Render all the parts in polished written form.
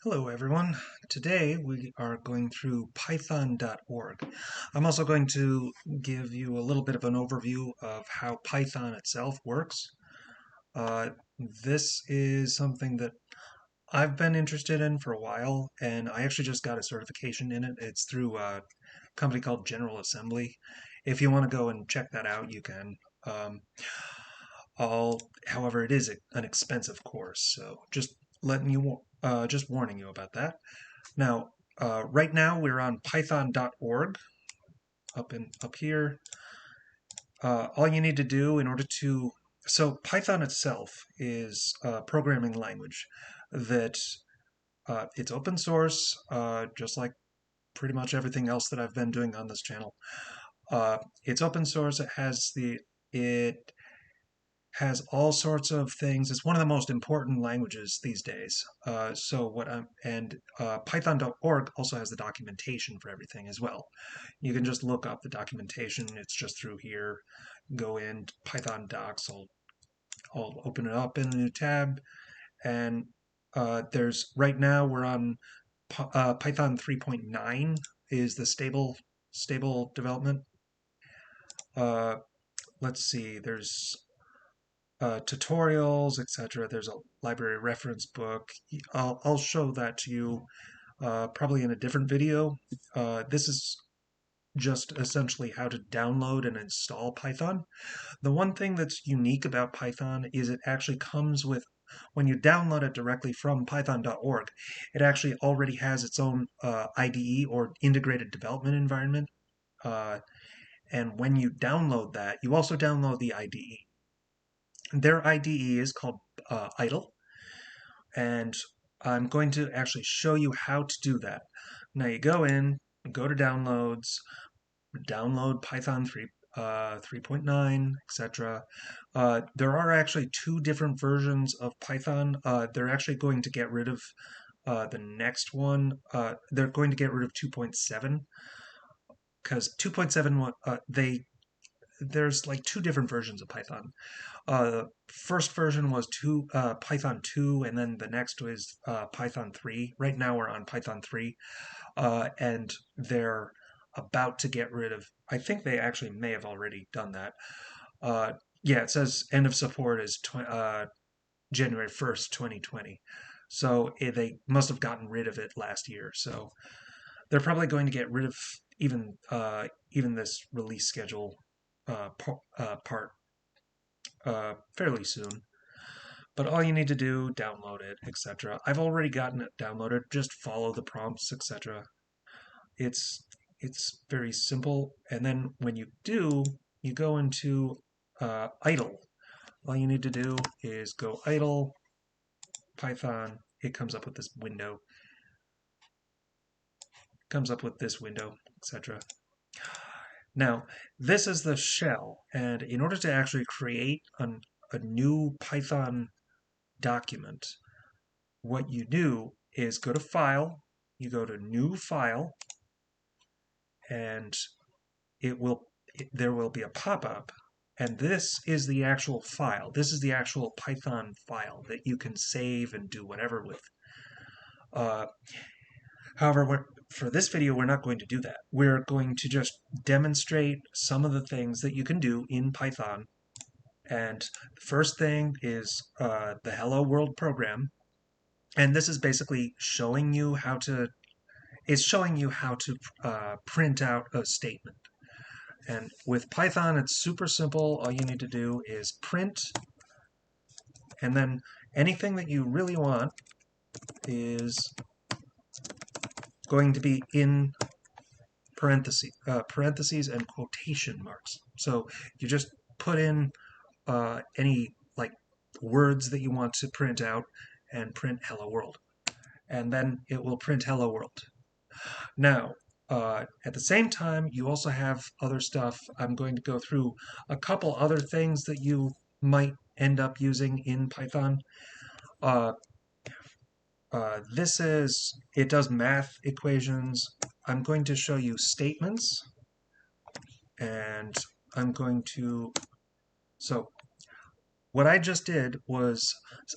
Hello everyone. Today we are going through python.org. I'm also going to give you a little bit of an overview of how Python itself works. This is something that I've been interested in for a while, and I actually just got a certification in it. It's through a company called General Assembly. If you want to go and check that out, you can. Um, However, it is an expensive course, so just warning you about that. Now, right now we're on python.org up here. All you need to do in order to Python itself is a programming language that it's open source, just like pretty much everything else that I've been doing on this channel. It's open source. It has all sorts of things. It's one of the most important languages these days. Python.org also has the documentation for everything as well. You can just look up the documentation. It's just through here. Go in Python docs. I'll open it up in a new tab. And there's right now we're on Python 3.9 is the stable development. Let's see. There's tutorials, etc. There's a library reference book. I'll show that to you probably in a different video. This is just essentially how to download and install Python. The one thing that's unique about Python is it actually comes with, when you download it directly from python.org, it actually already has its own IDE or integrated development environment. And when you download that, you also download the IDE. Their IDE is called IDLE, and I'm going to actually show you how to do that. Now you go in, go to downloads, download Python 3.9, etc. There are actually two different versions of Python. They're actually going to get rid of the next one. They're going to get rid of 2.7 because 2.7 there's like two different versions of Python. First version was Python 2, and then the next was Python 3. Right now we're on Python 3, and they're about to get rid of. I think they actually may have already done that. Yeah, it says end of support is January 1st, 2020. So they must have gotten rid of it last year. So they're probably going to get rid of even this release schedule part fairly soon. But all you need to do, download it, etc. I've already gotten it downloaded. Just follow the prompts, etc. It's it's very simple. And then when you do, you go into idle. All you need to do is go idle Python. It comes up with this window. Etc. Now, this is the shell, and in order to actually create a new Python document, what you do is go to File, you go to New File, and there will be a pop-up, and this is the actual file. This is the actual Python file that you can save and do whatever with. However, for this video, we're not going to do that. We're going to just demonstrate some of the things that you can do in Python. And the first thing is the Hello World program. And this is basically showing you how to print out a statement. And with Python, it's super simple. All you need to do is print, and then anything that you really want is going to be in parentheses and quotation marks. So you just put in any like words that you want to print out and print hello world, and then it will print hello world. Now, at the same time, you also have other stuff. I'm going to go through a couple other things that you might end up using in Python. It does math equations. I'm going to show you statements, and so what I just did was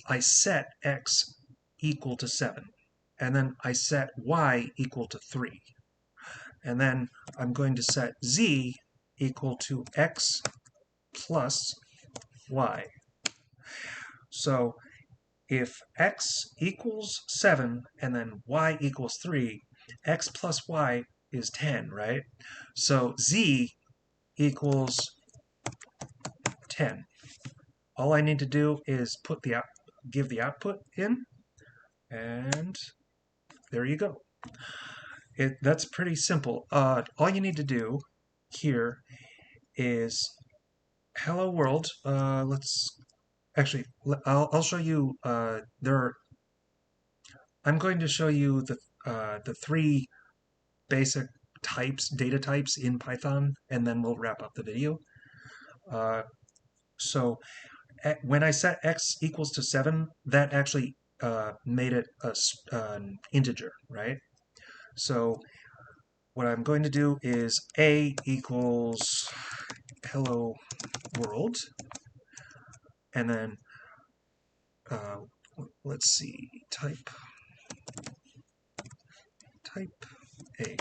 I set x equal to 7. and then I set y equal to 3. And then I'm going to set z equal to x plus y. So if x equals 7 and then y equals 3, x plus y is 10, right? So z equals 10. All I need to do is give the output in, and there you go. That's pretty simple. All you need to do here is hello world. Let's actually, I'll show you. I'm going to show you the three basic data types in Python, and then we'll wrap up the video. So when I set x equals to 7, that actually made it an integer, right? So what I'm going to do is a equals hello world, and then let's see, type a.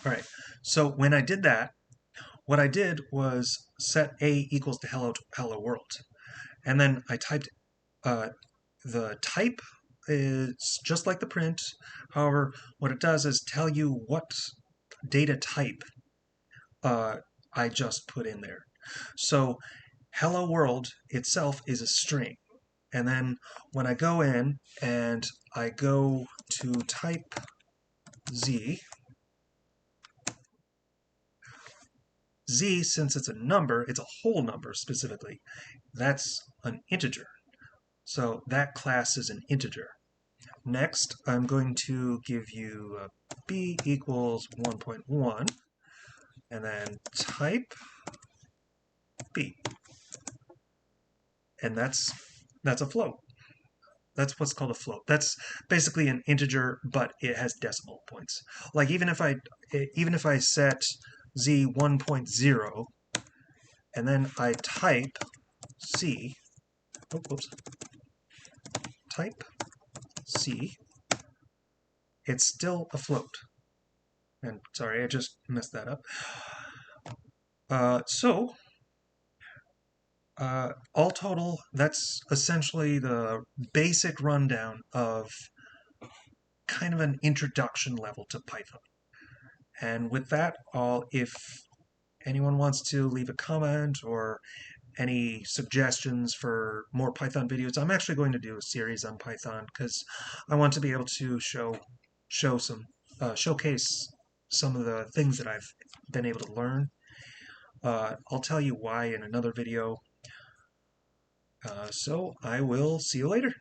All right, so when I did that, what I did was set a equals to hello world, and then I typed the type is just like the print. However, what it does is tell you what data type I just put in there. So hello world itself is a string. And then when I go in and I go to type z, since it's a number, it's a whole number specifically, that's an integer. So that class is an integer. Next, I'm going to give you b equals 1.1, and then type b. And that's a float. That's what's called a float. That's basically an integer, but it has decimal points. Like even if I set z 1.0 and then I type c, type c, it's still a float. And sorry, I just messed that up. All total, that's essentially the basic rundown of kind of an introduction level to Python. And with that, if anyone wants to leave a comment or any suggestions for more Python videos, I'm actually going to do a series on Python because I want to be able to showcase some of the things that I've been able to learn. I'll tell you why in another video. So I will see you later.